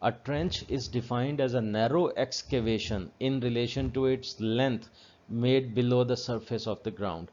A trench is defined as a narrow excavation in relation to its length made below the surface of the ground।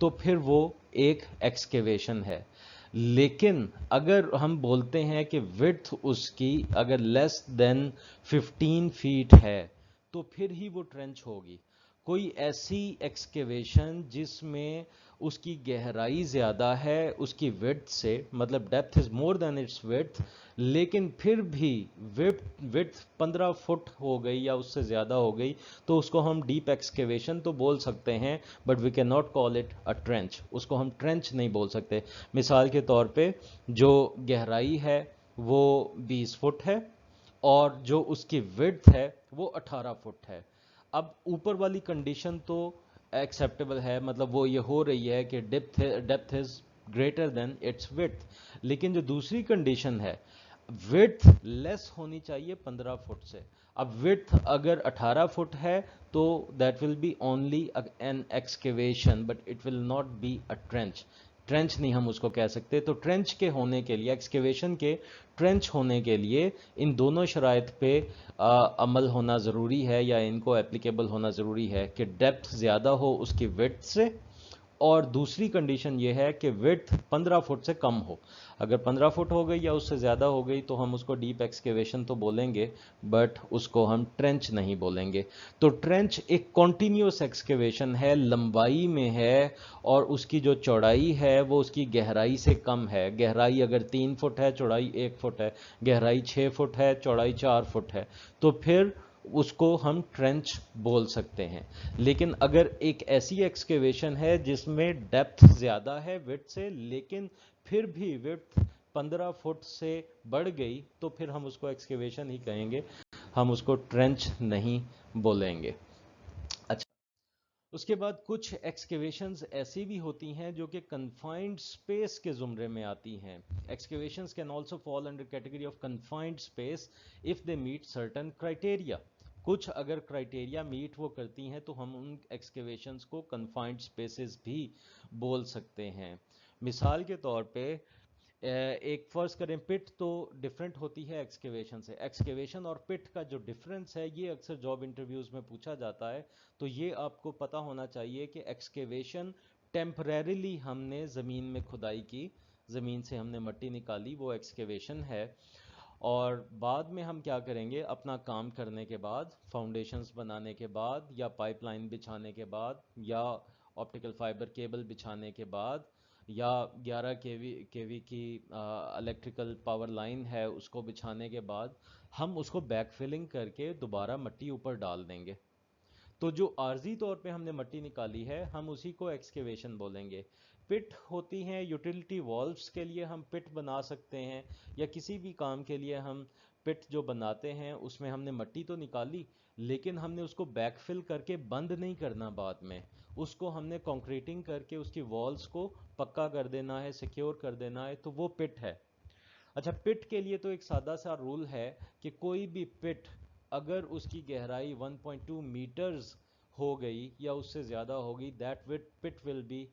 تو پھر وہ ایک excavation ہے. لیکن اگر ہم بولتے ہیں کہ width اس کی اگر لیس دین 15 فیٹ ہے تو پھر ہی وہ ٹرنچ ہوگی. کوئی ایسی ایکسکیویشن جس میں اس کی گہرائی زیادہ ہے اس کی width سے، مطلب depth is more than its width، لیکن پھر بھی width 15 فٹ ہو گئی یا اس سے زیادہ ہو گئی تو اس کو ہم ڈیپ ایکسکیویشن تو بول سکتے ہیں، but we can not call it a trench. اس کو ہم ٹرینچ نہیں بول سکتے. مثال کے طور پہ جو گہرائی ہے وہ 20 فٹ ہے اور جو اس کی width ہے وہ 18 فٹ ہے. اب اوپر والی کنڈیشن تو ایکسیپٹیبل ہے، مطلب وہ یہ ہو رہی ہے کہ depth is greater than its width، لیکن جو دوسری کنڈیشن ہے width لیس ہونی چاہیے 15 فٹ سے. اب width اگر 18 فٹ ہے تو that will be only an excavation but it will not be a trench. ٹرینچ نہیں ہم اس کو کہہ سکتے. تو ٹرینچ کے ہونے کے لیے، ایکسکیویشن کے ٹرینچ ہونے کے لیے ان دونوں شرائط پہ عمل ہونا ضروری ہے یا ان کو اپلیکیبل ہونا ضروری ہے کہ ڈیپتھ زیادہ ہو اس کی width سے، اور دوسری کنڈیشن یہ ہے کہ width 15 فٹ سے کم ہو. اگر 15 فٹ ہو گئی یا اس سے زیادہ ہو گئی تو ہم اس کو ڈیپ ایکسکیویشن تو بولیں گے بٹ اس کو ہم ٹرینچ نہیں بولیں گے. تو ٹرینچ ایک کنٹینیوس ایکسکیویشن ہے، لمبائی میں ہے اور اس کی جو چوڑائی ہے وہ اس کی گہرائی سے کم ہے. گہرائی اگر 3 فٹ ہے، چوڑائی 1 فٹ ہے، گہرائی 6 فٹ ہے، چوڑائی 4 فٹ ہے، تو پھر اس کو ہم ٹرینچ بول سکتے ہیں. لیکن اگر ایک ایسی ایکسکیویشن ہے جس میں ڈیپتھ زیادہ ہے width سے لیکن پھر بھی width 15 فٹ سے بڑھ گئی تو پھر ہم اس کو ایکسکیویشن ہی کہیں گے، ہم اس کو ٹرینچ نہیں بولیں گے. اچھا، اس کے بعد کچھ ایکسکیویشنز ایسی بھی ہوتی ہیں جو کہ کنفائنڈ اسپیس کے زمرے میں آتی ہیں. Excavations can also fall under category of confined space if they meet certain criteria. کچھ اگر کرائٹیریا میٹ وہ کرتی ہیں تو ہم ان ایکسکیویشنز کو کنفائنڈ اسپیسز بھی بول سکتے ہیں. مثال کے طور پہ ایک فرض کریں پٹ تو ڈفرینٹ ہوتی ہے ایکسکیویشن سے. ایکسکیویشن اور پٹ کا جو ڈفرینس ہے یہ اکثر جاب انٹرویوز میں پوچھا جاتا ہے. تو یہ آپ کو پتا ہونا چاہیے کہ ایکسکیویشن ٹیمپریریلی ہم نے زمین میں کھدائی کی، زمین سے ہم نے مٹی نکالی، وہ ایکسکیویشن ہے. اور بعد میں ہم کیا کریں گے، اپنا کام کرنے کے بعد، فاؤنڈیشنز بنانے کے بعد یا پائپ لائن بچھانے کے بعد یا آپٹیکل فائبر کیبل بچھانے کے بعد یا 11 کے وی کی الیکٹریکل پاور لائن ہے اس کو بچھانے کے بعد ہم اس کو بیک فلنگ کر کے دوبارہ مٹی اوپر ڈال دیں گے. تو جو عارضی طور پہ ہم نے مٹی نکالی ہے ہم اسی کو ایکسکیویشن بولیں گے. پٹ ہوتی ہیں یوٹیلیٹی والوز کے لیے ہم پٹ بنا سکتے ہیں یا کسی بھی کام کے لیے ہم پٹ جو بناتے ہیں اس میں ہم نے مٹی تو نکالی لیکن ہم نے اس کو بیک فل کر کے بند نہیں کرنا، بعد میں اس کو ہم نے کانکریٹنگ کر کے اس کی والز کو پکا کر دینا ہے، سیکیور کر دینا ہے، تو وہ پٹ ہے. اچھا، پٹ کے لیے تو ایک سادہ سا رول ہے کہ کوئی بھی پٹ اگر اس کی گہرائی 1.2 میٹرز ہو گئی یا اس سے زیادہ ہوگی that pit will be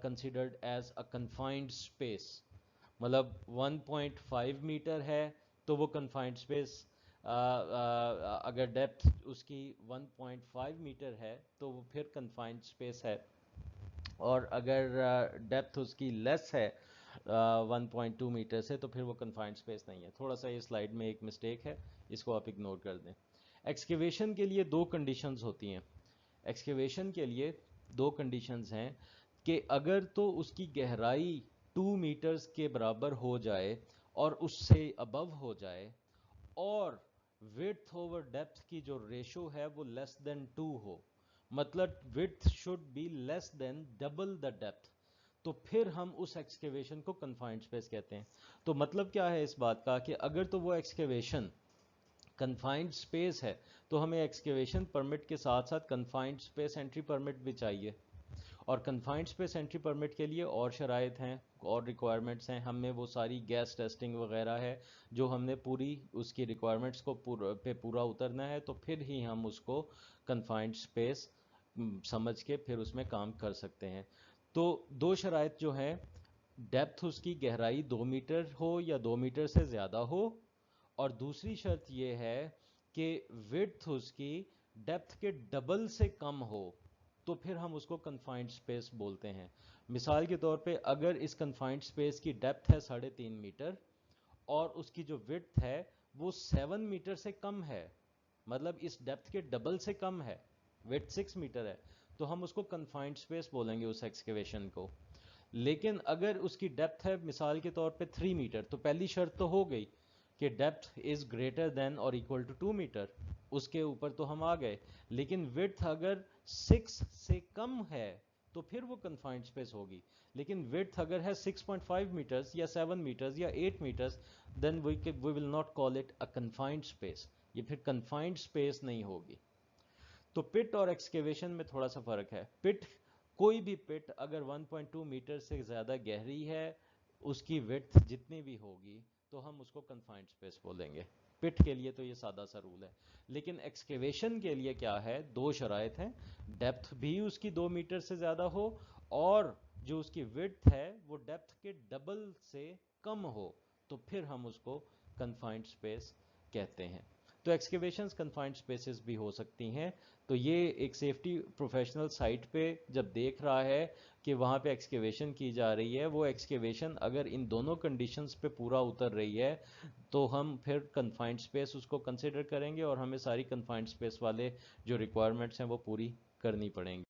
considered as a confined space. مطلب 1.5 میٹر ہے تو وہ کنفائنڈ اسپیس، اگر ڈیپتھ اس کی 1.5 میٹر ہے تو وہ پھر کنفائنڈ اسپیس ہے، اور اگر ڈیپتھ اس کی لیس ہے 1.2 میٹر سے تو پھر وہ کنفائنڈ اسپیس نہیں ہے. تھوڑا سا یہ سلائیڈ میں ایک مسٹیک ہے، اس کو آپ اگنور کر دیں. ایکسکیویشن کے لیے دو کنڈیشنز ہوتی ہیں. ایکسکیویشن کے لیے دو کنڈیشنز ہیں کہ اگر تو اس کی گہرائی 2 میٹرز کے برابر ہو جائے اور اس سے ابو ہو جائے اور width over depth کی جو ریشو ہے وہ لیس دین 2 ہو، مطلب width should be less than double the depth، تو پھر ہم اس ایکسکیویشن کو کنفائنڈ اسپیس کہتے ہیں. تو مطلب کیا ہے اس بات کا کہ اگر تو وہ ایکسکیویشن کنفائنڈ اسپیس ہے تو ہمیں ایکسکیویشن پرمٹ کے ساتھ ساتھ کنفائنڈ اسپیس انٹری پرمٹ بھی چاہیے. اور کنفائنڈ اسپیس انٹری پرمٹ کے لیے اور شرائط ہیں اور ریکوائرمنٹس ہیں، ہم میں وہ ساری گیس ٹیسٹنگ وغیرہ ہے جو ہم نے پوری اس کی ریکوائرمنٹس کو پورا اترنا ہے تو پھر ہی ہم اس کو کنفائنڈ اسپیس سمجھ کے پھر اس میں کام کر سکتے ہیں. تو دو شرائط جو ہیں، ڈیپتھ اس کی گہرائی 2 میٹر ہو یا 2 میٹر سے زیادہ ہو، اور دوسری شرط یہ ہے کہ width اس کی ڈیپتھ کے ڈبل سے کم ہو. تو پھر ہم اس کو کنفائنڈ سپیس بولتے ہیں. مثال کے طور پہ اگر اس کنفائنڈ سپیس کی ڈیپتھ ہے 3.5 میٹر اور اس کی جو وڈتھ ہے وہ 7 میٹر سے کم ہے، مطلب اس ڈیپتھ کے ڈبل سے کم ہے، وڈتھ 6 میٹر ہے، تو ہم اس کو کنفائنڈ سپیس بولیں گے اس ایکسکیویشن کو. لیکن اگر اس کی ڈیپتھ ہے مثال کے طور پہ 3 میٹر، تو پہلی شرط تو ہو گئی کہ ڈیپتھ از گریٹر دین اور اکول ٹو 2 میٹر، اس کے اوپر تو ہم آ گئے. لیکن وڈتھ اگر 6 سے کم ہے تو پھر وہ کنفائنڈ سپیس ہوگی. لیکن وڈتھ اگر ہے 6.5 میٹرز یا 7 میٹرز یا 8 metres, then we will not call it a confined space, یہ پھر کنفائنڈ سپیس نہیں ہوگی. تو پٹ اور ایکسکیویشن میں تھوڑا سا فرق ہے. پٹ، کوئی بھی پٹ اگر 1.2 میٹر سے زیادہ گہری ہے، اس کی وڈتھ جتنی بھی ہوگی تو ہم اس کو کنفائنڈ سپیس بولیں گے. پٹ کے لیے تو یہ سادہ سا رول ہے. لیکن ایکسکیویشن کے لیے کیا ہے، دو شرائط ہیں، ڈیپتھ بھی اس کی 2 میٹر سے زیادہ ہو اور جو اس کی وڈتھ ہے وہ ڈیپتھ کے ڈبل سے کم ہو، تو پھر ہم اس کو کنفائنڈ سپیس کہتے ہیں. تو ایکسکیویشنز کنفائنڈ سپیسز بھی ہو سکتی ہیں. تو یہ ایک سیفٹی پروفیشنل سائٹ پہ جب دیکھ رہا ہے کہ وہاں پہ ایکسکیویشن کی جا رہی ہے، وہ ایکسکیویشن اگر ان دونوں کنڈیشنز پہ پورا اتر رہی ہے تو ہم پھر کنفائنڈ سپیس اس کو کنسیڈر کریں گے اور ہمیں ساری کنفائنڈ سپیس والے جو ریکوائرمنٹس ہیں وہ پوری کرنی پڑیں گی.